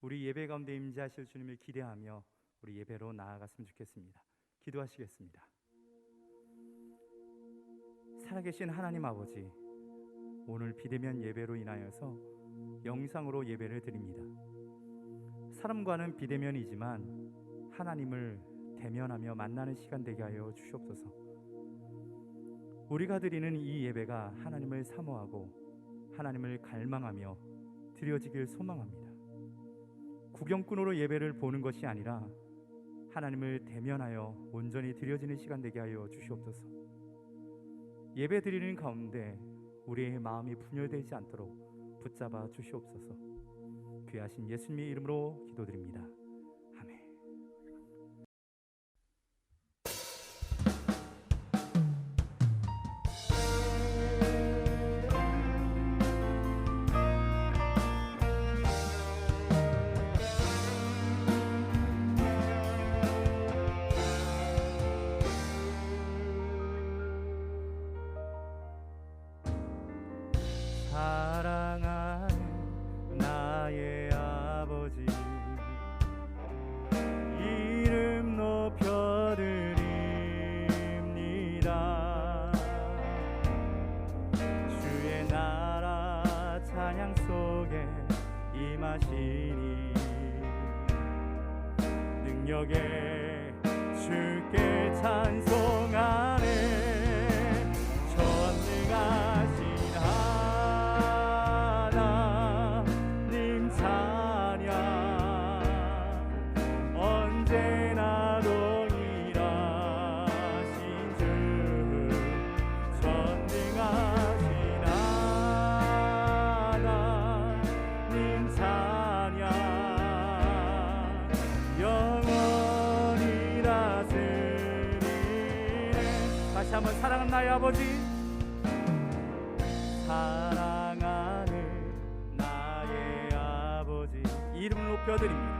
우리 예배 가운데 임재하실 주님을 기대하며 우리 예배로 나아갔으면 좋겠습니다. 기도하시겠습니다. 살아계신 하나님 아버지, 오늘 비대면 예배로 인하여서 영상으로 예배를 드립니다. 사람과는 비대면이지만 하나님을 대면하며 만나는 시간 되게 하여 주시옵소서. 우리가 드리는 이 예배가 하나님을 사모하고 하나님을 갈망하며 드려지길 소망합니다. 구경꾼으로 예배를 보는 것이 아니라 하나님을 대면하여 온전히 드려지는 시간 되게 하여 주시옵소서. 예배 드리는 가운데 우리의 마음이 분열되지 않도록 붙잡아 주시옵소서. 귀하신 예수님의 이름으로 기도드립니다. 아멘. 사랑하는 나의 아버지, 이름 높여드립니다. 주의 나라 찬양 속에 임하시니 능력에 주께 찬송하네. 전능하신 한번 사랑하는 나의 아버지, 사랑하는 나의 아버지, 이름 높여드립니다.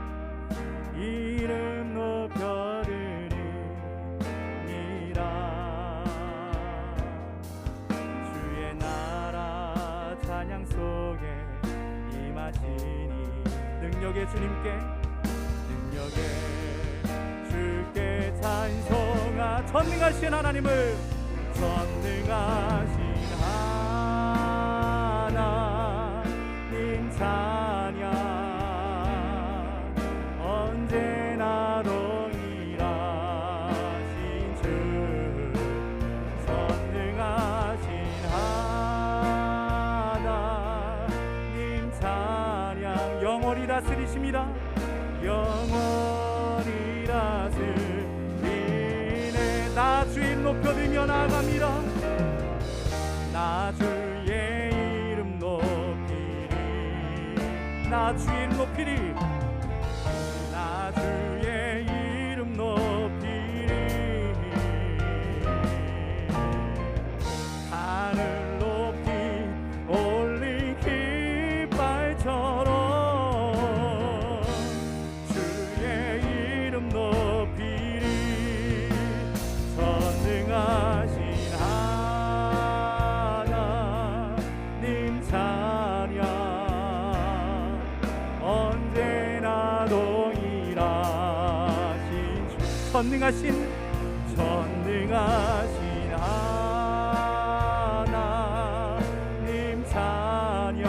이름 높여드립니다. 주의 나라 찬양 속에 임하시니 능력의 주님께, 능력의 주께 찬송하. 전능하신 하나님을, 전능하신 하나님 찬양 언제나 동일하신 주, 전능하신 하나님 찬양 영원히 다스리십니다. 영원히 다스리네. 나 주인 높여드리며 나아갑니다. 나 주의 이름 높이리. 나 주의 이름 높이리. 나 주의 이름 높이리. 하늘 높이 올린 깃발처럼 주의 이름 높이리. 전능하신 하나님 찬양 언제나 동일하신 주, 전능하신 하나님 찬양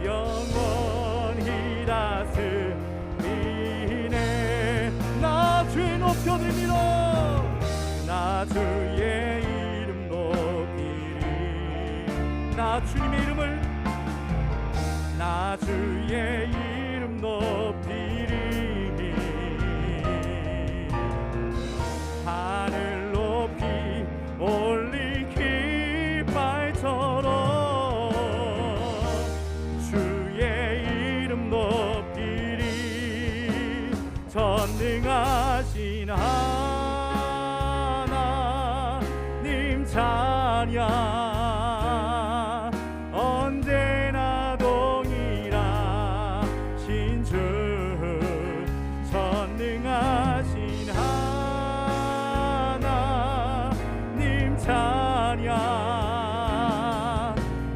영원히 다스리네. 나 주의 높여드립니다. 나 주의 이름 높이리. 나 주님의 이름을, 나 주의 이름 높이리. 하늘 높이 올린 깃발처럼 주의 이름 높이리. 전능하신 하나님 찬양 언제나 동일하신 주, 전능하신 하나님 찬양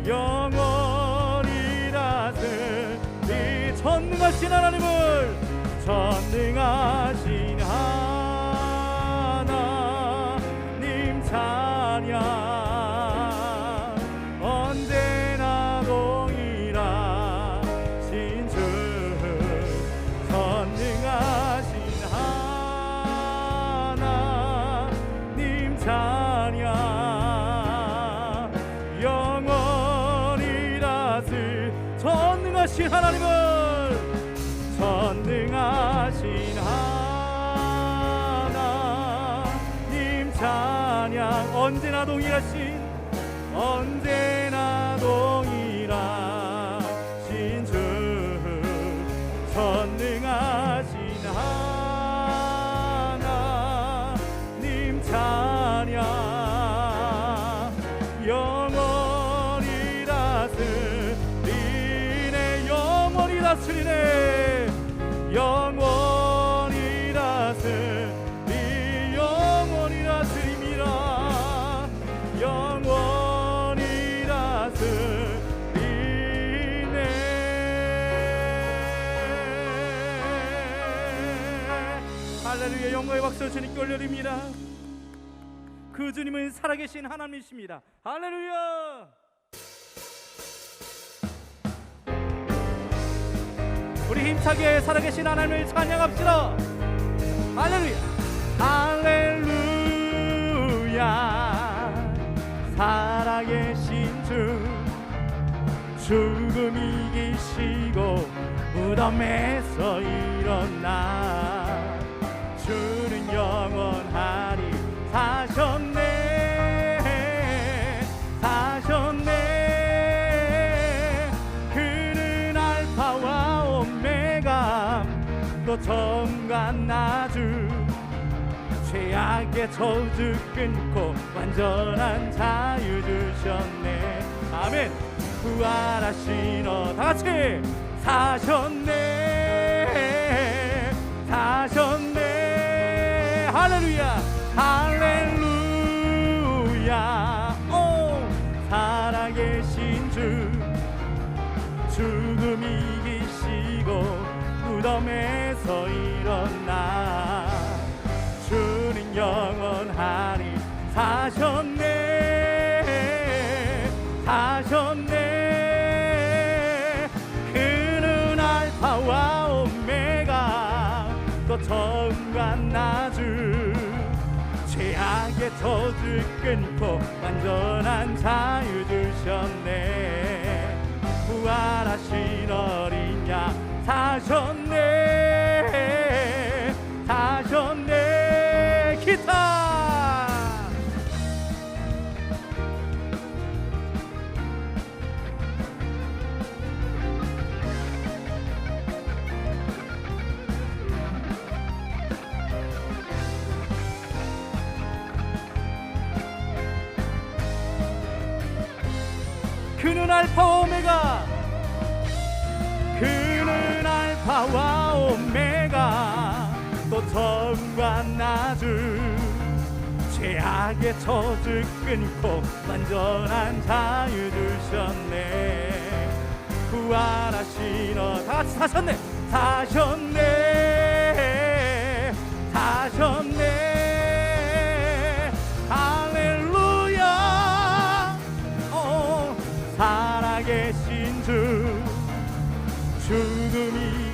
영원히 다스리네. 전능하신 하나님을, 전능하신 하나님 찬양, 언제나 동일하신 주, 전능하신 하나님 찬양, 영원히 다스 전능하신 하나님을, 전능하신 하나님 찬양, 언제나 동일하신, 언제나 동일하신 주, 전능하신 하나님 찬양, 영원히 다스리네, 영원히 다스리네, 영원히 다스리, 영원히 다스립니다, 영원히 다스리네. 할렐루야. 영광의 박수 주님께 올려드립니다. 그 주님은 살아계신 하나님이십니다. 할렐루야. 우리 힘차게 살아계신 하나님을 찬양합시다. 할렐루야. 할렐루야. 살아계신 주, 죽음 이기시고 무덤에서 일어나 주는 영원하리, 사셨네, 사셨네. 그는 알파와 오메가, 또 처음과 나주, 죄악의 저주 끊고 완전한 자유 주셨네. 아멘. 부활하시러 다같이 사셨네, 사셨네. 할렐루야. 할렐루야. 오, 살아계신 주, 죽음 이기시고 무덤에서 일어나 주는 영원하리, 사셨네, 사셨네. 그는 알파와 오메가, 또 처음과 나주, 죄악의 저주 끊고 완전한 자유 주셨네. 부활하신 어린 양 사셨네, 사셨네. 기타. 그는 알파 오메가, 그는 알파와 오메가, 또 처음과 나주, 죄악의 저주 끊고 완전한 자유 주셨네. 부활하시러 다같이 사셨네, 사셨네, 사셨네. 할렐루야. 살아계신 주, 죽음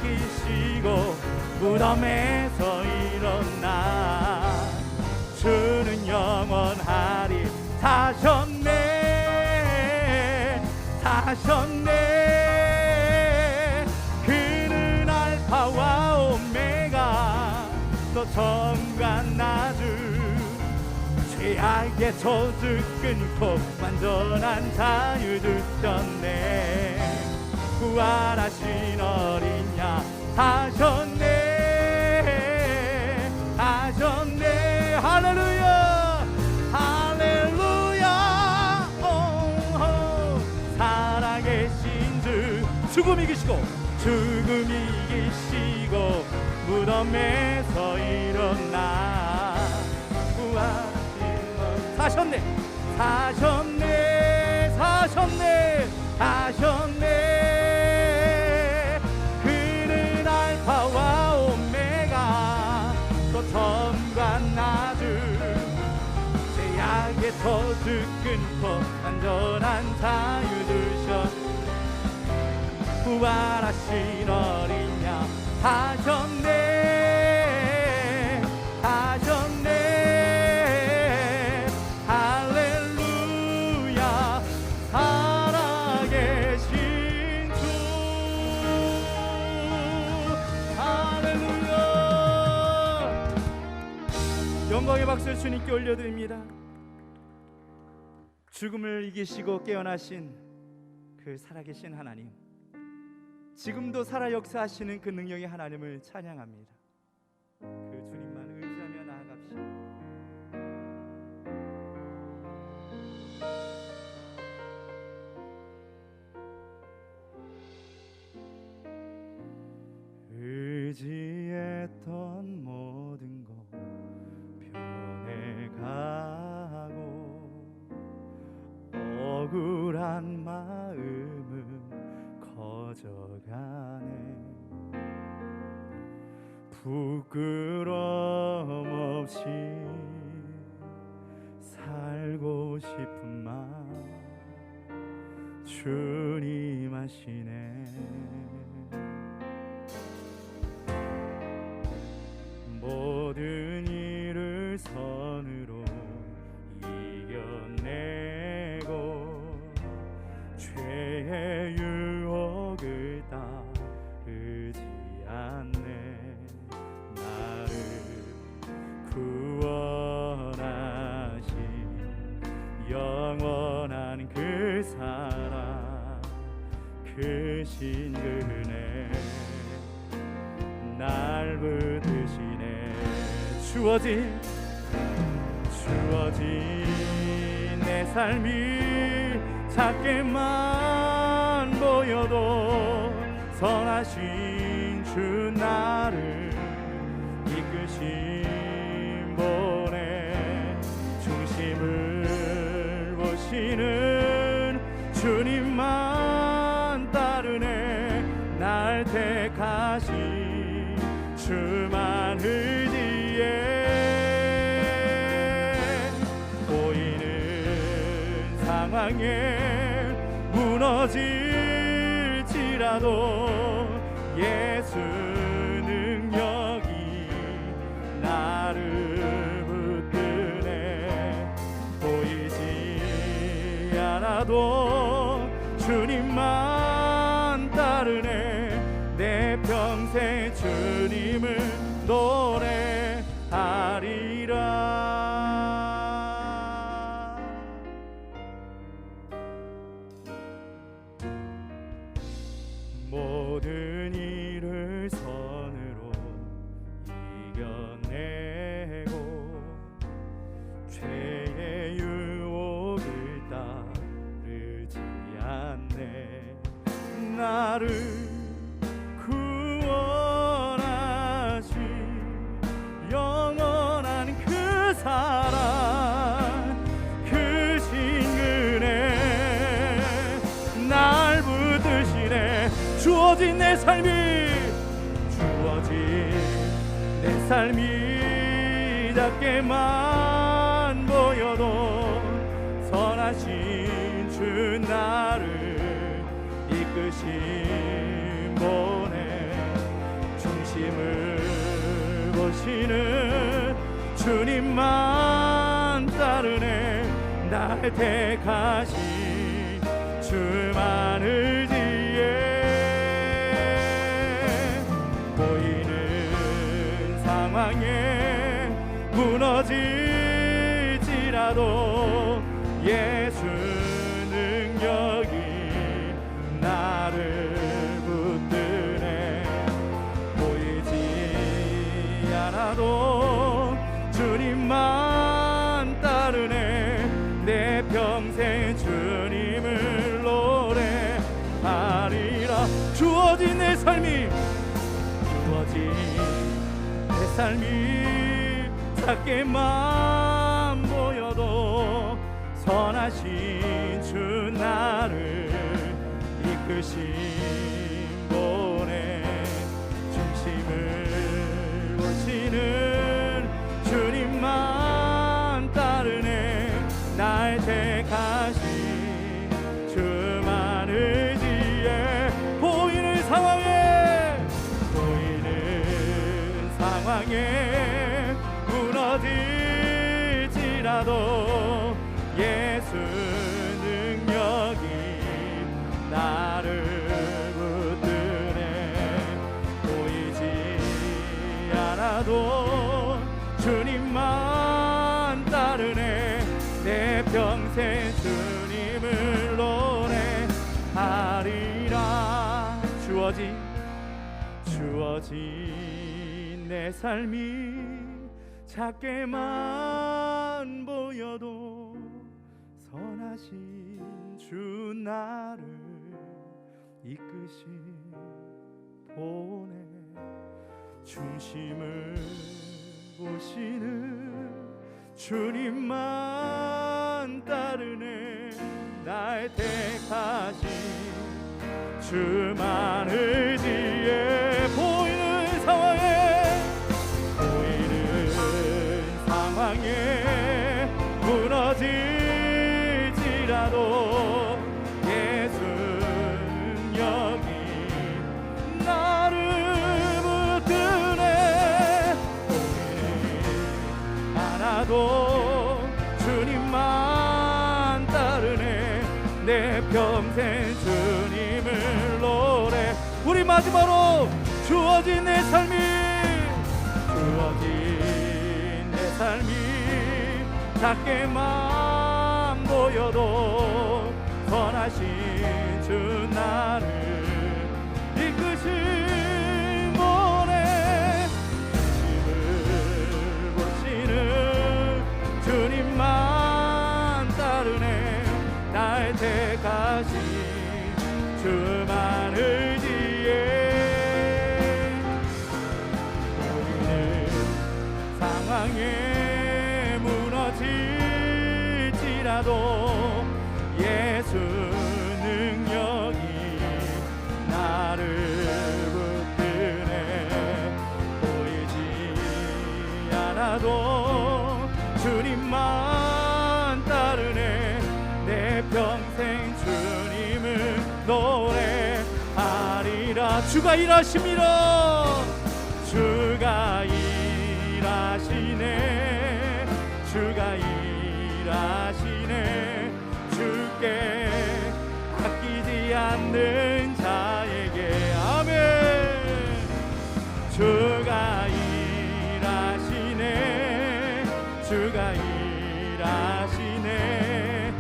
이기시고 무덤에서 일어나 주는 영원하리, 사셨네, 사셨네. 그는 알파와 오메가, 또 처음과 나주, 죄악의 저주 끊고 완전한 자유 주셨네. 부활하신 어린 양 사셨네, 사셨네. 할렐루야, 할렐루야. 살아계신 주, 죽음 이기시고, 죽음 이기시고 무덤에서 일어나 사셨네, 사셨네, 사셨네, 사셨네. 그는 거듭 끊고 안전한 자유 주셔 부활하신 어린 양 하셨네 하셨네 할렐루야 살아계신 주 할렐루야 영광의 박수를 주님께 올려드립니다. 죽음을 이기시고 깨어나신 그 살아계신 하나님, 지금도 살아 역사하시는 그 능력의 하나님을 찬양합니다. 그 주님만 의지하며 나아갑시다. 의지했던 모든 것 변해가고 억울한 마음은 커져가네. 부끄럼 없이 살고 싶은 마음 주님 아시네. 모든 일을 선으로 이겨내고 죄의 유혹을 따르지 않네. 나를 구원하신 영원한 그 사랑 크신 그네 날 붙드시네. 주어진 내 삶이 작게만 보여도 선하신 주 나를 이끄신 분의 중심을 보시는 주님만 따르네. 날 택하신 주만 의지해. 보이는 상황에 무너질지라도 예수 능력이 나를 붙드네. 보이지 않아도 주님만 따르네. 내 평생 주님을 노래하리라. 모든 일을 선으로 이겨내고 죄의 유혹을 따르지 않네. 나를 구원하신 영원한 그 사랑 크신 은혜 날 붙드시네. 주어진 내 삶이 작게만 보여도 선하신 주 나를 이끄신 분의 중심을 보시는 주님만 따르네. 날 택하신 주만 의지해. 보이는 상황에 무너질지라도 예수 능력이 나를 붙드네. 보이지 않아도 주님만 따르네. 내 평생 주님을 노래하리라. 주어진 내 삶이 작게만 보여도 선하신 주 나를 이끄신 분의 중심을 보시는 주님만 따르네. 날 상황에 무너질지라도 예수 능력이 나를 붙드네. 보이지 않아도 주님만 따르네. 내 평생 주님을 노래하리라. 주어진 내 삶이 작게만 보여도 선하신 주 나를 이끄시 보내. 중심을 보시는 주님만 따르네. 날 택하신 주만 의지해. 보이는 상황에 무너질지라도 예수 능력이 나를 붙드네. 보이지 않아도 주님만 따르네. 내 평생 주님을 노래. 우리 마지막으로 주어진 내 삶이 작게만 보여도 선하신 주 나를 이끄신 보내. 중심을 보시는 주님만 따르네. 날 택하신 주만 의지해. 보이는 상황에 무너질지라도 예수 능력이 나를 붙드네. 보이지 않아도 주님만 따르네. 내 평생 주님을 노래하리라. 주가 일하심이라. 주가 일하시네. 주가 일하시네. 주께 아끼지 않는 자에게 아멘. 주가 일하시네. 주가 일하시네.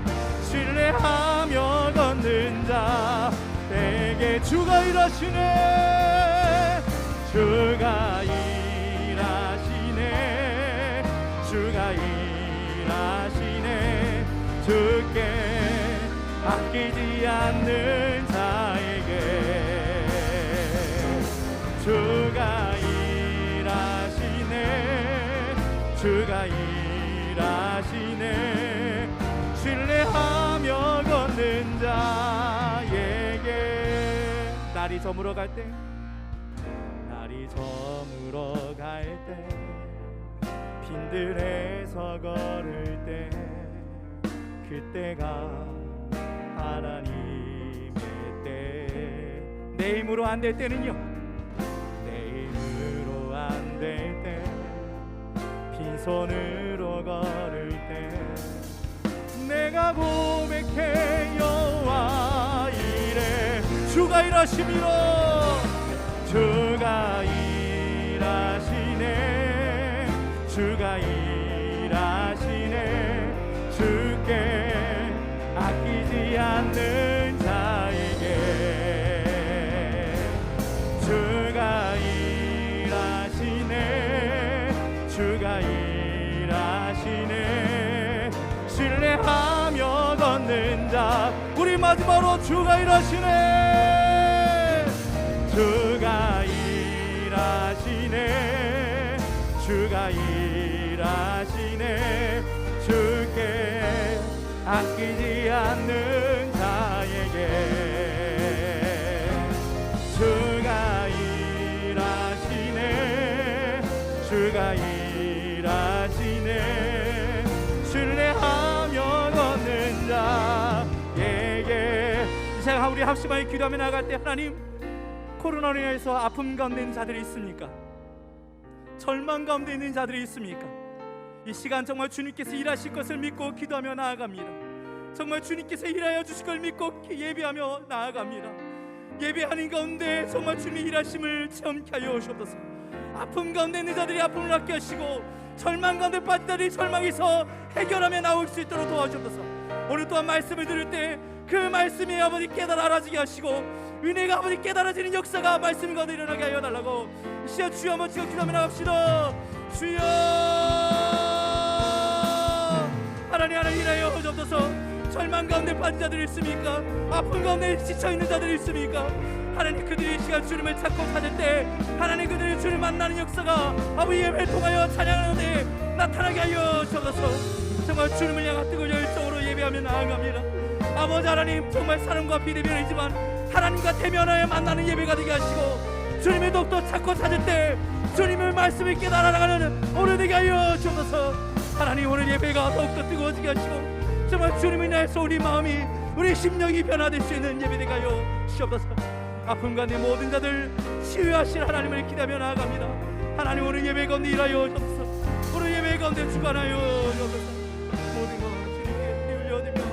신뢰하며 걷는 자에게 주가 일하시네. 주가 일하시네. 주가 일하시네. 주께 아끼지 않는 자에게 주가 일하시네. 주가 일하시네. 신뢰하며 걷는 자에게. 날이 저물어 갈 때, 날이 저물어 갈 때, 빈들에서 걸을 때, 그때가 하나님의 때. 내 힘으로 안 될 때는요, 내 힘으로 안 될 때, 빈손으로 걸을 때, 내가 고백해 여호와 이래. 주가 일하심이라. 주가 일하시네. 주가 일하시네. 주께 아끼지 않는 자에게 주가 일하시네. 주가 일하시네. 신뢰하며 걷는 자. 우리 마지막으로 주가 일하시네. 주가 일하시네. 주가 일하시네. 주께 아끼지 않는 자에게 주가 일하시네. 주가 일하시네. 신뢰하며 걷는 자에게. 이 시간 우리 합심하여 기도하며 나갈 때, 하나님, 코로나로 인해서 아픔 가운데 있는 자들이 있습니까? 절망 가운데 있는 자들이 있습니까? 이 시간 정말 주님께서 일하실 것을 믿고 기도하며 나아갑니다. 정말 주님께서 일하여 주실 걸 믿고 예배하며 나아갑니다. 예배하는 가운데 정말 주님의 일하심을 체험케 하여 주옵소서. 아픔 가운데 있는 자들이 아픔을 낫게 하시고, 절망 가운데 빠진 자들이 절망에서 해결하며 나올 수 있도록 도와주옵소서. 오늘 또한 말씀을 들을 때 그 말씀이 아버지 깨달아 알아지게 하시고, 은혜가 아버지 깨달아지는 역사가 말씀 가운데 일어나게 하여 달라고 이 시간 주여 한번 지금 기도하며 나갑시다. 주여, 하나님 일하여 주옵소서. 절망 가운데 빠진 자들이 있습니까? 아픔 가운데 지쳐있는 자들이 있습니까? 하나님, 그들이 이 시간 주님을 찾고 찾을 때 하나님, 그들이 주님 만나는 역사가 아버지 예배를 통하여 찬양하는데 나타나게 하여 주옵소서. 정말 주님을 향한 뜨거운 열정으로 예배하며 나아갑니다. 아버지 하나님, 정말 사람과 비대면이지만 하나님과 대면하여 만나는 예배가 되게 하시고, 주님의 독도 찾고 찾을 때 주님의 말씀을 깨달아 나가는 오늘 되게 하여 주옵소서. 하나님, 오늘 예배가 더욱더 뜨거워지게 하시고, 정말 주님을 인하여서 우리 마음이, 우리 심령이 변화될 수 있는 예배 되게 하여 주옵소서. 아픔 가운데 모든 자들 치유하실 하나님을 기대하며 나아갑니다. 하나님, 오늘 예배 가운데 일하여 주옵소서. 오늘 예배 가운데 주관하여 주옵소서. 모든 것 주님께 올려드리며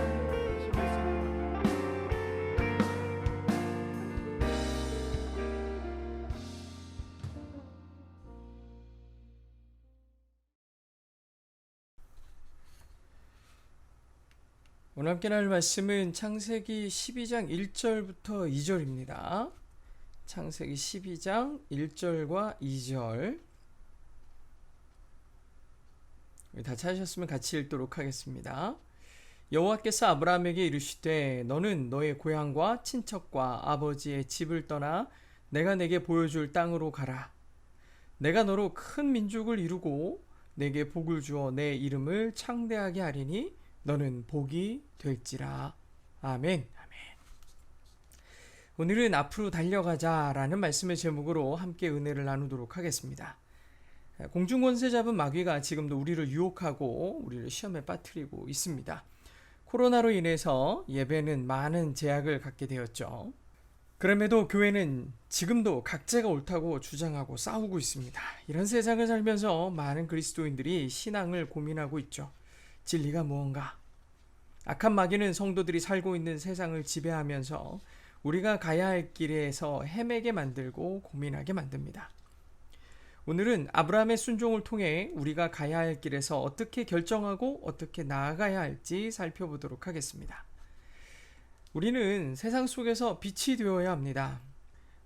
오늘 함께 나눌 말씀은 창세기 12장 1절부터 2절입니다. 창세기 12장 1절과 2절. 다 찾으셨으면 같이 읽도록 하겠습니다. 여호와께서 아브라함에게 이르시되 너는 너의 고향과 친척과 아버지의 집을 떠나 내가 내게 보여줄 땅으로 가라. 내가 너로 큰 민족을 이루고 내게 복을 주어 내 이름을 창대하게 하리니 너는 복이 될지라. 아멘. 오늘은 앞으로 달려가자라는 말씀의 제목으로 함께 은혜를 나누도록 하겠습니다. 공중권세 잡은 마귀가 지금도 우리를 유혹하고 우리를 시험에 빠뜨리고 있습니다. 코로나로 인해서 예배는 많은 제약을 갖게 되었죠. 그럼에도 교회는 지금도 각자가 옳다고 주장하고 싸우고 있습니다. 이런 세상을 살면서 많은 그리스도인들이 신앙을 고민하고 있죠. 진리가 무언가? 악한 마귀는 성도들이 살고 있는 세상을 지배하면서 우리가 가야 할 길에서 헤매게 만들고 고민하게 만듭니다. 오늘은 아브라함의 순종을 통해 우리가 가야 할 길에서 어떻게 결정하고 어떻게 나아가야 할지 살펴보도록 하겠습니다. 우리는 세상 속에서 빛이 되어야 합니다.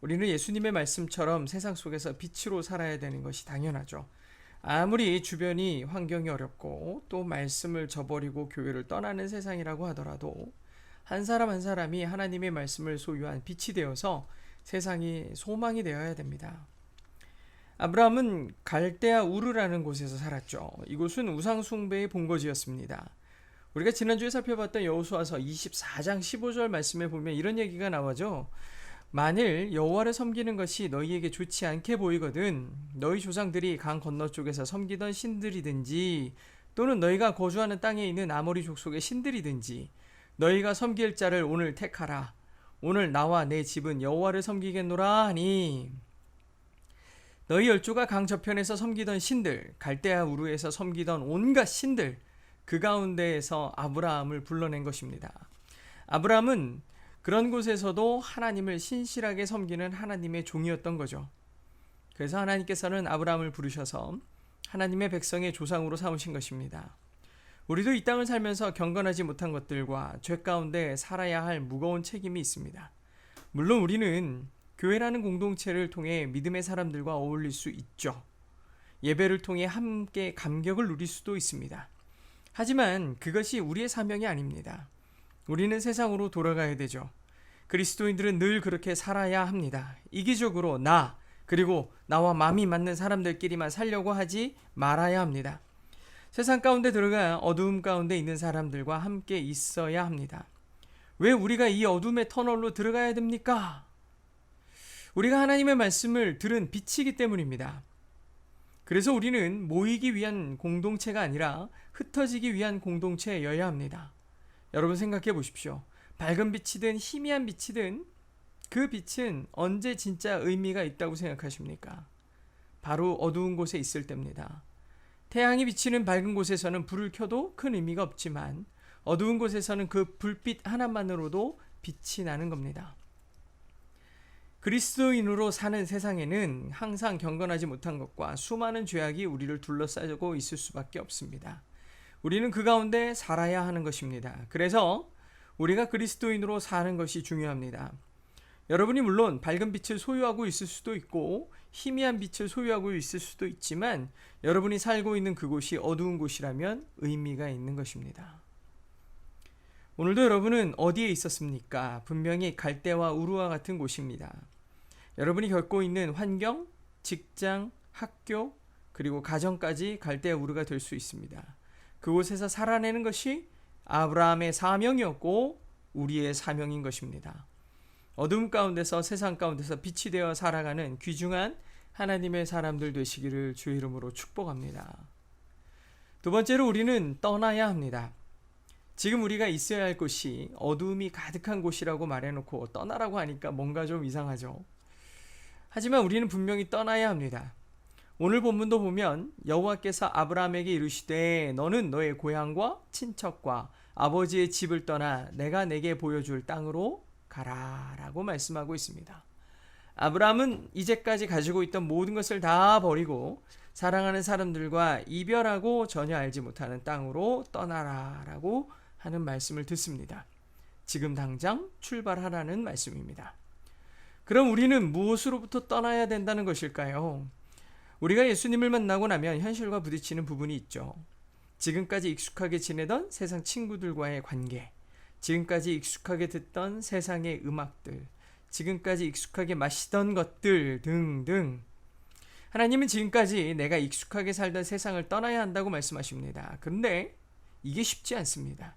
우리는 예수님의 말씀처럼 세상 속에서 빛으로 살아야 되는 것이 당연하죠. 아무리 주변이 환경이 어렵고 또 말씀을 저버리고 교회를 떠나는 세상이라고 하더라도 한 사람 한 사람이 하나님의 말씀을 소유한 빛이 되어서 세상이 소망이 되어야 됩니다. 아브라함은 갈대아 우르라는 곳에서 살았죠. 이곳은 우상 숭배의 본거지였습니다. 우리가 지난주에 살펴봤던 여호수아서 24장 15절 말씀에 보면 이런 얘기가 나와죠. 만일 여호와를 섬기는 것이 너희에게 좋지 않게 보이거든 너희 조상들이 강 건너쪽에서 섬기던 신들이든지 또는 너희가 거주하는 땅에 있는 아모리 족속의 신들이든지 너희가 섬길 자를 오늘 택하라. 오늘 나와 내 집은 여호와를 섬기겠노라 하니, 너희 열조가 강 저편에서 섬기던 신들, 갈대아 우르에서 섬기던 온갖 신들, 그 가운데에서 아브라함을 불러낸 것입니다. 아브라함은 그런 곳에서도 하나님을 신실하게 섬기는 하나님의 종이었던 거죠. 그래서 하나님께서는 아브라함을 부르셔서 하나님의 백성의 조상으로 삼으신 것입니다. 우리도 이 땅을 살면서 경건하지 못한 것들과 죄 가운데 살아야 할 무거운 책임이 있습니다. 물론 우리는 교회라는 공동체를 통해 믿음의 사람들과 어울릴 수 있죠. 예배를 통해 함께 감격을 누릴 수도 있습니다. 하지만 그것이 우리의 사명이 아닙니다. 우리는 세상으로 돌아가야 되죠. 그리스도인들은 늘 그렇게 살아야 합니다. 이기적으로 그리고 나와 마음이 맞는 사람들끼리만 살려고 하지 말아야 합니다. 세상 가운데 들어가 어두움 가운데 있는 사람들과 함께 있어야 합니다. 왜 우리가 이 어둠의 터널로 들어가야 됩니까? 우리가 하나님의 말씀을 들은 빛이기 때문입니다. 그래서 우리는 모이기 위한 공동체가 아니라 흩어지기 위한 공동체여야 합니다. 여러분 생각해 보십시오. 밝은 빛이든 희미한 빛이든 그 빛은 언제 진짜 의미가 있다고 생각하십니까? 바로 어두운 곳에 있을 때입니다. 태양이 비치는 밝은 곳에서는 불을 켜도 큰 의미가 없지만 어두운 곳에서는 그 불빛 하나만으로도 빛이 나는 겁니다. 그리스도인으로 사는 세상에는 항상 경건하지 못한 것과 수많은 죄악이 우리를 둘러싸고 있을 수밖에 없습니다. 우리는 그 가운데 살아야 하는 것입니다. 그래서 우리가 그리스도인으로 사는 것이 중요합니다. 여러분이 물론 밝은 빛을 소유하고 있을 수도 있고 희미한 빛을 소유하고 있을 수도 있지만 여러분이 살고 있는 그곳이 어두운 곳이라면 의미가 있는 것입니다. 오늘도 여러분은 어디에 있었습니까? 분명히 갈대와 우루와 같은 곳입니다. 여러분이 겪고 있는 환경, 직장, 학교, 그리고 가정까지 갈대와 우루가 될 수 있습니다. 그곳에서 살아내는 것이 아브라함의 사명이었고 우리의 사명인 것입니다. 어둠 가운데서 세상 가운데서 빛이 되어 살아가는 귀중한 하나님의 사람들 되시기를 주의 이름으로 축복합니다. 두 번째로 우리는 떠나야 합니다. 지금 우리가 있어야 할 곳이 어두움이 가득한 곳이라고 말해놓고 떠나라고 하니까 뭔가 좀 이상하죠. 하지만 우리는 분명히 떠나야 합니다. 오늘 본문도 보면 여호와께서 아브라함에게 이르시되 너는 너의 고향과 친척과 아버지의 집을 떠나 내가 내게 보여줄 땅으로 가라 라고 말씀하고 있습니다. 아브라함은 이제까지 가지고 있던 모든 것을 다 버리고 사랑하는 사람들과 이별하고 전혀 알지 못하는 땅으로 떠나라 라고 하는 말씀을 듣습니다. 지금 당장 출발하라는 말씀입니다. 그럼 우리는 무엇으로부터 떠나야 된다는 것일까요? 우리가 예수님을 만나고 나면 현실과 부딪히는 부분이 있죠. 지금까지 익숙하게 지내던 세상 친구들과의 관계, 지금까지 익숙하게 듣던 세상의 음악들, 지금까지 익숙하게 마시던 것들 등등. 하나님은 지금까지 내가 익숙하게 살던 세상을 떠나야 한다고 말씀하십니다. 그런데 이게 쉽지 않습니다.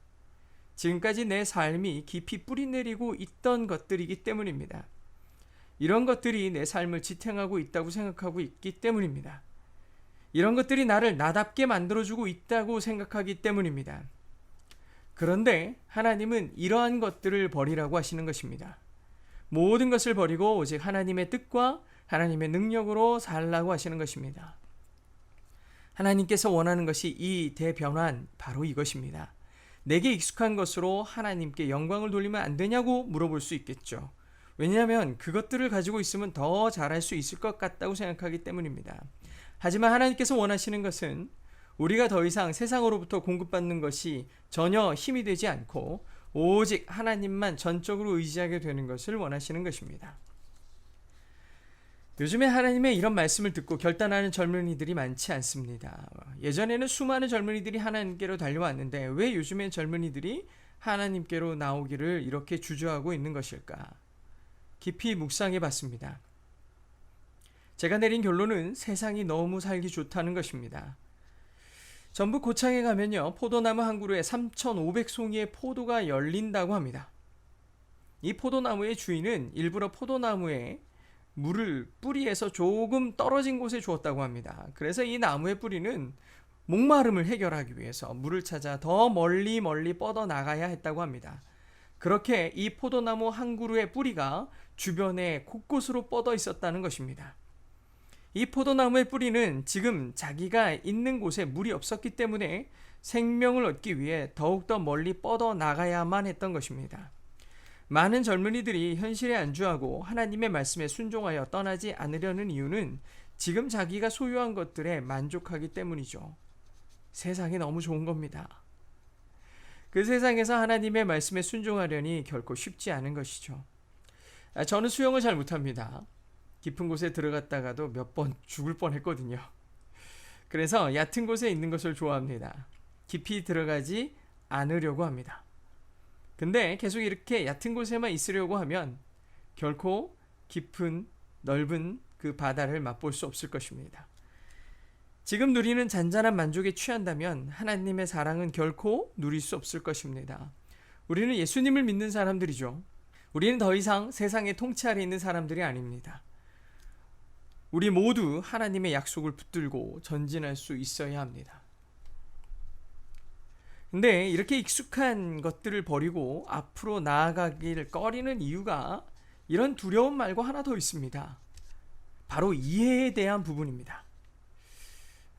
지금까지 내 삶이 깊이 뿌리내리고 있던 것들이기 때문입니다. 이런 것들이 내 삶을 지탱하고 있다고 생각하고 있기 때문입니다. 이런 것들이 나를 나답게 만들어주고 있다고 생각하기 때문입니다. 그런데 하나님은 이러한 것들을 버리라고 하시는 것입니다. 모든 것을 버리고 오직 하나님의 뜻과 하나님의 능력으로 살라고 하시는 것입니다. 하나님께서 원하는 것이 이 대변환, 바로 이것입니다. 내게 익숙한 것으로 하나님께 영광을 돌리면 안 되냐고 물어볼 수 있겠죠. 왜냐하면 그것들을 가지고 있으면 더 잘할 수 있을 것 같다고 생각하기 때문입니다. 하지만 하나님께서 원하시는 것은 우리가 더 이상 세상으로부터 공급받는 것이 전혀 힘이 되지 않고 오직 하나님만 전적으로 의지하게 되는 것을 원하시는 것입니다. 요즘에 하나님의 이런 말씀을 듣고 결단하는 젊은이들이 많지 않습니다. 예전에는 수많은 젊은이들이 하나님께로 달려왔는데 왜 요즘의 젊은이들이 하나님께로 나오기를 이렇게 주저하고 있는 것일까? 깊이 묵상해 봤습니다. 제가 내린 결론은 세상이 너무 살기 좋다는 것입니다. 전북 고창에 가면요, 포도나무 한 그루에 3,500송이의 포도가 열린다고 합니다. 이 포도나무의 주인은 일부러 포도나무에 물을 뿌리에서 조금 떨어진 곳에 주었다고 합니다. 그래서 이 나무의 뿌리는 목마름을 해결하기 위해서 물을 찾아 더 멀리 뻗어 나가야 했다고 합니다. 그렇게 이 포도나무 한 그루의 뿌리가 주변에 곳곳으로 뻗어 있었다는 것입니다. 이 포도나무의 뿌리는 지금 자기가 있는 곳에 물이 없었기 때문에 생명을 얻기 위해 더욱더 멀리 뻗어 나가야만 했던 것입니다. 많은 젊은이들이 현실에 안주하고 하나님의 말씀에 순종하여 떠나지 않으려는 이유는 지금 자기가 소유한 것들에 만족하기 때문이죠. 세상이 너무 좋은 겁니다. 그 세상에서 하나님의 말씀에 순종하려니 결코 쉽지 않은 것이죠. 저는 수영을 잘 못합니다. 깊은 곳에 들어갔다가도 몇 번 죽을 뻔했거든요. 그래서 얕은 곳에 있는 것을 좋아합니다. 깊이 들어가지 않으려고 합니다. 근데 계속 이렇게 얕은 곳에만 있으려고 하면 결코 깊은 넓은 그 바다를 맛볼 수 없을 것입니다. 지금 누리는 잔잔한 만족에 취한다면 하나님의 사랑은 결코 누릴 수 없을 것입니다. 우리는 예수님을 믿는 사람들이죠. 우리는 더 이상 세상의 통치 아래 있는 사람들이 아닙니다. 우리 모두 하나님의 약속을 붙들고 전진할 수 있어야 합니다. 근데 이렇게 익숙한 것들을 버리고 앞으로 나아가길 꺼리는 이유가 이런 두려운 말과 하나 더 있습니다. 바로 이해에 대한 부분입니다.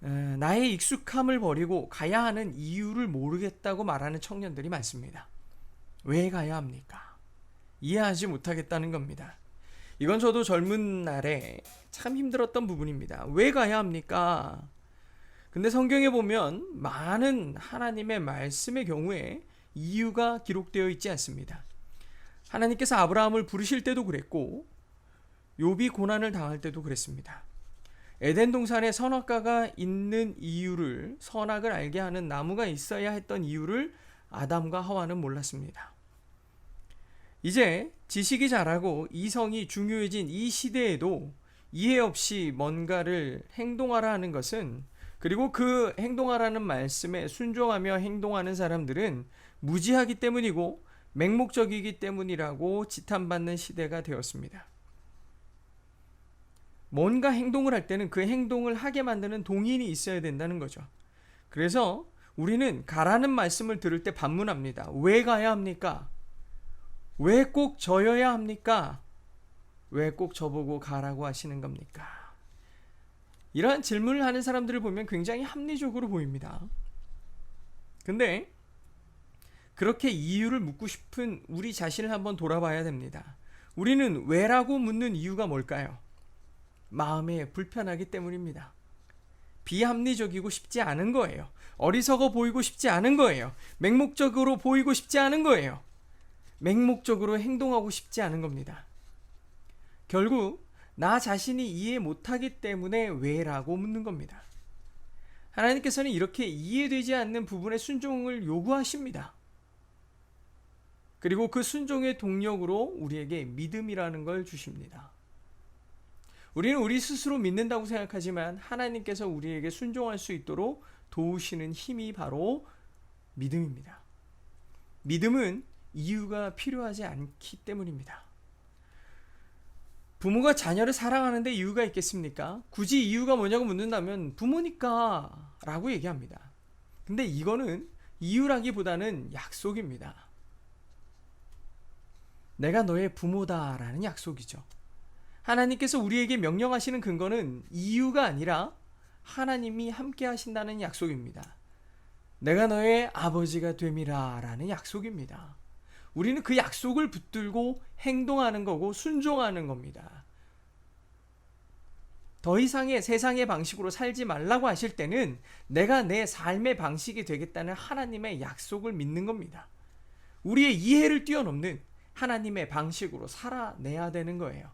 나의 익숙함을 버리고 가야 하는 이유를 모르겠다고 말하는 청년들이 많습니다. 왜 가야 합니까? 이해하지 못하겠다는 겁니다. 이건 저도 젊은 날에 참 힘들었던 부분입니다. 왜 가야 합니까? 근데 성경에 보면 많은 하나님의 말씀의 경우에 이유가 기록되어 있지 않습니다. 하나님께서 아브라함을 부르실 때도 그랬고 욥이 고난을 당할 때도 그랬습니다. 에덴 동산에 선악과가 있는 이유를, 선악을 알게 하는 나무가 있어야 했던 이유를 아담과 하와는 몰랐습니다. 이제 지식이 자라고 이성이 중요해진 이 시대에도 이해 없이 뭔가를 행동하라 하는 것은, 그리고 그 행동하라는 말씀에 순종하며 행동하는 사람들은 무지하기 때문이고 맹목적이기 때문이라고 지탄받는 시대가 되었습니다. 뭔가 행동을 할 때는 그 행동을 하게 만드는 동인이 있어야 된다는 거죠. 그래서 우리는 가라는 말씀을 들을 때 반문합니다. 왜 가야 합니까? 왜 꼭 저여야 합니까? 왜 꼭 저보고 가라고 하시는 겁니까? 이러한 질문을 하는 사람들을 보면 굉장히 합리적으로 보입니다. 근데 그렇게 이유를 묻고 싶은 우리 자신을 한번 돌아봐야 됩니다. 우리는 왜라고 묻는 이유가 뭘까요? 마음에 불편하기 때문입니다. 비합리적이고 싶지 않은 거예요. 어리석어 보이고 싶지 않은 거예요. 맹목적으로 보이고 싶지 않은 거예요. 맹목적으로 행동하고 싶지 않은 겁니다. 결국 나 자신이 이해 못하기 때문에 왜라고 묻는 겁니다. 하나님께서는 이렇게 이해되지 않는 부분에 순종을 요구하십니다. 그리고 그 순종의 동력으로 우리에게 믿음이라는 걸 주십니다. 우리는 우리 스스로 믿는다고 생각하지만 하나님께서 우리에게 순종할 수 있도록 도우시는 힘이 바로 믿음입니다. 믿음은 이유가 필요하지 않기 때문입니다. 부모가 자녀를 사랑하는데 이유가 있겠습니까? 굳이 이유가 뭐냐고 묻는다면 부모니까 라고 얘기합니다. 근데 이거는 이유라기보다는 약속입니다. 내가 너의 부모다 라는 약속이죠. 하나님께서 우리에게 명령하시는 근거는 이유가 아니라 하나님이 함께 하신다는 약속입니다. 내가 너의 아버지가 됨이라 라는 약속입니다. 우리는 그 약속을 붙들고 행동하는 거고 순종하는 겁니다. 더 이상의 세상의 방식으로 살지 말라고 하실 때는 내가 내 삶의 방식이 되겠다는 하나님의 약속을 믿는 겁니다. 우리의 이해를 뛰어넘는 하나님의 방식으로 살아내야 되는 거예요.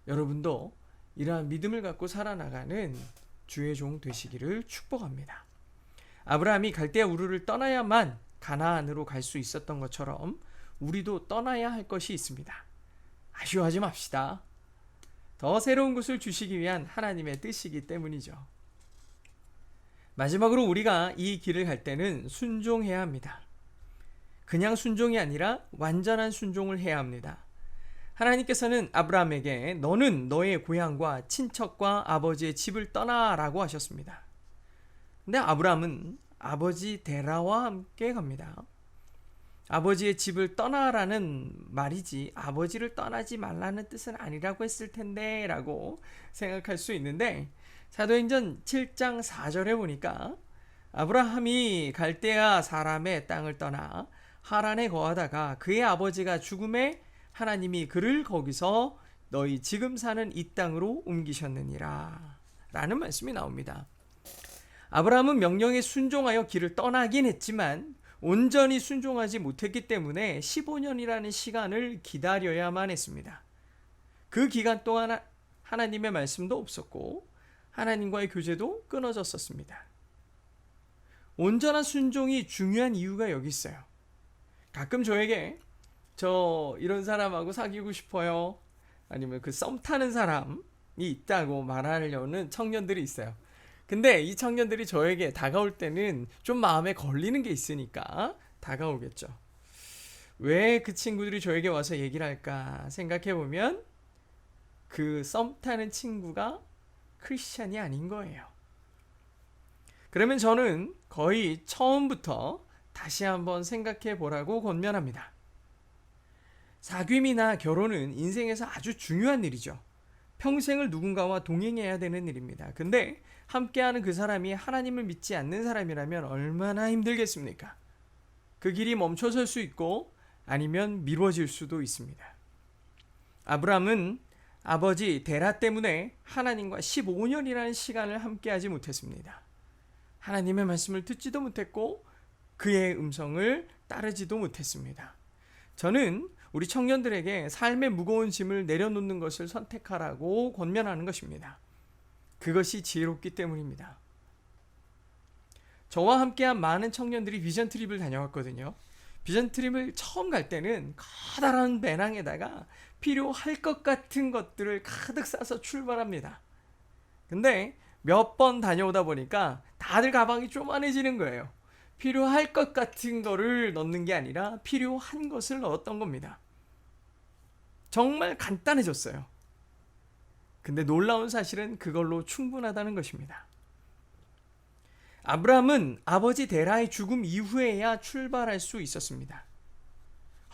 여러분도 이러한 믿음을 갖고 살아나가는 주의 종 되시기를 축복합니다. 아브라함이 갈대아 우르를 떠나야만 가나안으로 갈 수 있었던 것처럼 우리도 떠나야 할 것이 있습니다. 아쉬워하지 맙시다. 더 새로운 것을 주시기 위한 하나님의 뜻이기 때문이죠. 마지막으로 우리가 이 길을 갈 때는 순종해야 합니다. 그냥 순종이 아니라 완전한 순종을 해야 합니다. 하나님께서는 아브라함에게 너는 너의 고향과 친척과 아버지의 집을 떠나라고 하셨습니다. 근데 아브라함은 아버지 데라와 함께 갑니다. 아버지의 집을 떠나라는 말이지 아버지를 떠나지 말라는 뜻은 아니라고 했을 텐데 라고 생각할 수 있는데, 사도행전 7장 4절에 보니까 아브라함이 갈대아 사람의 땅을 떠나 하란에 거하다가 그의 아버지가 죽음에 하나님이 그를 거기서 너희 지금 사는 이 땅으로 옮기셨느니라 라는 말씀이 나옵니다. 아브라함은 명령에 순종하여 길을 떠나긴 했지만 온전히 순종하지 못했기 때문에 15년이라는 시간을 기다려야만 했습니다. 그 기간 동안 하나님의 말씀도 없었고 하나님과의 교제도 끊어졌었습니다. 온전한 순종이 중요한 이유가 여기 있어요. 가끔 저에게 저 이런 사람하고 사귀고 싶어요, 아니면 그 썸 타는 사람이 있다고 말하려는 청년들이 있어요. 근데 이 청년들이 저에게 다가올 때는 좀 마음에 걸리는 게 있으니까 다가오겠죠. 왜 그 친구들이 저에게 와서 얘기를 할까 생각해보면 그 썸 타는 친구가 크리스찬이 아닌 거예요. 그러면 저는 거의 처음부터 다시 한번 생각해 보라고 권면합니다. 사귐이나 결혼은 인생에서 아주 중요한 일이죠. 평생을 누군가와 동행해야 되는 일입니다. 근데 함께하는 그 사람이 하나님을 믿지 않는 사람이라면 얼마나 힘들겠습니까? 그 길이 멈춰설 수 있고 아니면 미뤄질 수도 있습니다. 아브라함은 아버지 데라 때문에 하나님과 15년이라는 시간을 함께하지 못했습니다. 하나님의 말씀을 듣지도 못했고 그의 음성을 따르지도 못했습니다. 저는 우리 청년들에게 삶의 무거운 짐을 내려놓는 것을 선택하라고 권면하는 것입니다. 그것이 지혜롭기 때문입니다. 저와 함께한 많은 청년들이 비전 트립을 다녀왔거든요. 비전 트립을 처음 갈 때는 커다란 배낭에다가 필요할 것 같은 것들을 가득 싸서 출발합니다. 근데 몇 번 다녀오다 보니까 다들 가방이 쪼만해지는 거예요. 필요할 것 같은 거를 넣는 게 아니라 필요한 것을 넣었던 겁니다. 정말 간단해졌어요. 근데 놀라운 사실은 그걸로 충분하다는 것입니다. 아브라함은 아버지 데라의 죽음 이후에야 출발할 수 있었습니다.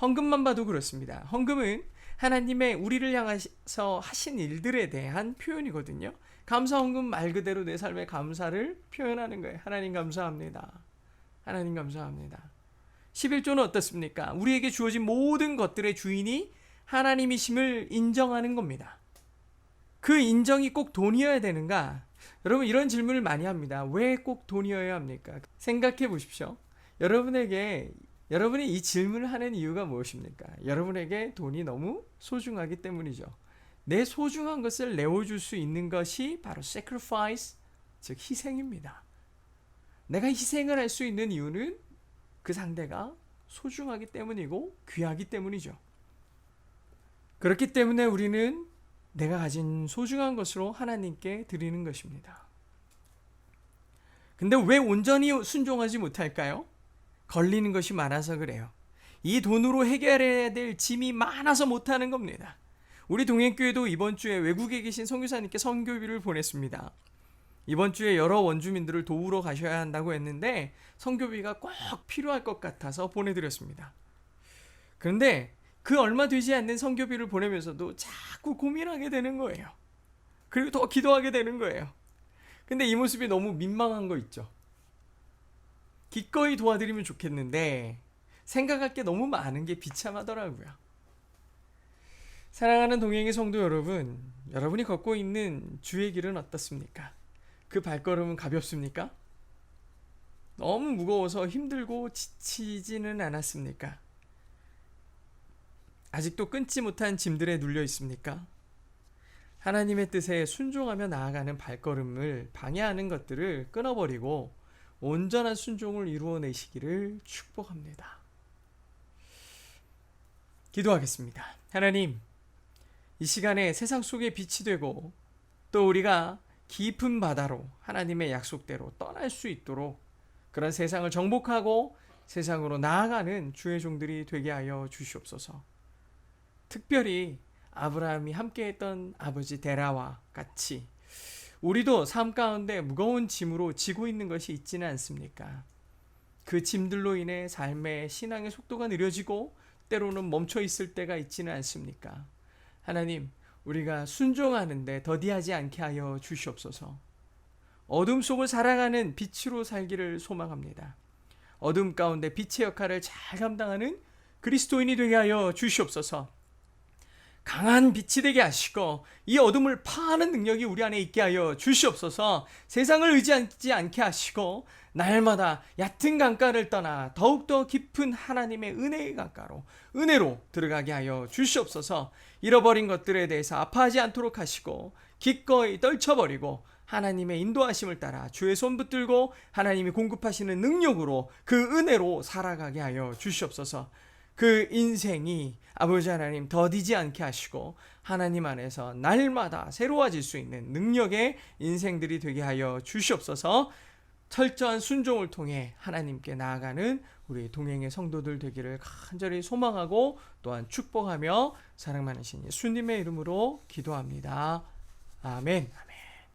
헌금만 봐도 그렇습니다. 헌금은 하나님의 우리를 향해서 하신 일들에 대한 표현이거든요. 감사 헌금 말 그대로 내 삶의 감사를 표현하는 거예요. 하나님 감사합니다. 하나님 감사합니다. 11조는 어떻습니까? 우리에게 주어진 모든 것들의 주인이 하나님이심을 인정하는 겁니다. 그 인정이 꼭 돈이어야 되는가? 여러분 이런 질문을 많이 합니다. 왜 꼭 돈이어야 합니까? 생각해 보십시오. 여러분이 이 질문을 하는 이유가 무엇입니까? 여러분에게 돈이 너무 소중하기 때문이죠. 내 소중한 것을 내어줄 수 있는 것이 바로 sacrifice, 즉 희생입니다. 내가 희생을 할 수 있는 이유는 그 상대가 소중하기 때문이고 귀하기 때문이죠. 그렇기 때문에 우리는 내가 가진 소중한 것으로 하나님께 드리는 것입니다. 근데 왜 온전히 순종하지 못할까요? 걸리는 것이 많아서 그래요. 이 돈으로 해결해야 될 짐이 많아서 못하는 겁니다. 우리 동행교회도 이번 주에 외국에 계신 선교사님께 선교비를 보냈습니다. 이번 주에 여러 원주민들을 도우러 가셔야 한다고 했는데 선교비가 꼭 필요할 것 같아서 보내드렸습니다. 그런데 그 얼마 되지 않는 선교비를 보내면서도 자꾸 고민하게 되는 거예요. 그리고 더 기도하게 되는 거예요. 근데 이 모습이 너무 민망한 거 있죠. 기꺼이 도와드리면 좋겠는데 생각할 게 너무 많은 게 비참하더라고요. 사랑하는 동행의 성도 여러분, 여러분이 걷고 있는 주의 길은 어떻습니까? 그 발걸음은 가볍습니까? 너무 무거워서 힘들고 지치지는 않았습니까? 아직도 끊지 못한 짐들에 눌려 있습니까? 하나님의 뜻에 순종하며 나아가는 발걸음을 방해하는 것들을 끊어버리고 온전한 순종을 이루어내시기를 축복합니다. 기도하겠습니다. 하나님, 이 시간에 세상 속에 빛이 되고 또 우리가 깊은 바다로 하나님의 약속대로 떠날 수 있도록 그런 세상을 정복하고 세상으로 나아가는 주의 종들이 되게 하여 주시옵소서. 특별히 아브라함이 함께했던 아버지 데라와 같이 우리도 삶 가운데 무거운 짐으로 지고 있는 것이 있지는 않습니까? 그 짐들로 인해 삶의 신앙의 속도가 느려지고 때로는 멈춰 있을 때가 있지는 않습니까? 하나님, 우리가 순종하는데 더디하지 않게 하여 주시옵소서. 어둠 속을 살아가는 빛으로 살기를 소망합니다. 어둠 가운데 빛의 역할을 잘 감당하는 그리스도인이 되게 하여 주시옵소서. 강한 빛이 되게 하시고 이 어둠을 파하는 능력이 우리 안에 있게 하여 주시옵소서. 세상을 의지하지 않게 하시고 날마다 얕은 강가를 떠나 더욱더 깊은 하나님의 은혜의 강가로 은혜로 들어가게 하여 주시옵소서. 잃어버린 것들에 대해서 아파하지 않도록 하시고 기꺼이 떨쳐버리고 하나님의 인도하심을 따라 주의 손 붙들고 하나님이 공급하시는 능력으로 그 은혜로 살아가게 하여 주시옵소서. 그 인생이 아버지 하나님 더디지 않게 하시고 하나님 안에서 날마다 새로워질 수 있는 능력의 인생들이 되게 하여 주시옵소서. 철저한 순종을 통해 하나님께 나아가는 우리 동행의 성도들 되기를 간절히 소망하고 또한 축복하며 사랑 많으신 예수님의 이름으로 기도합니다. 아멘.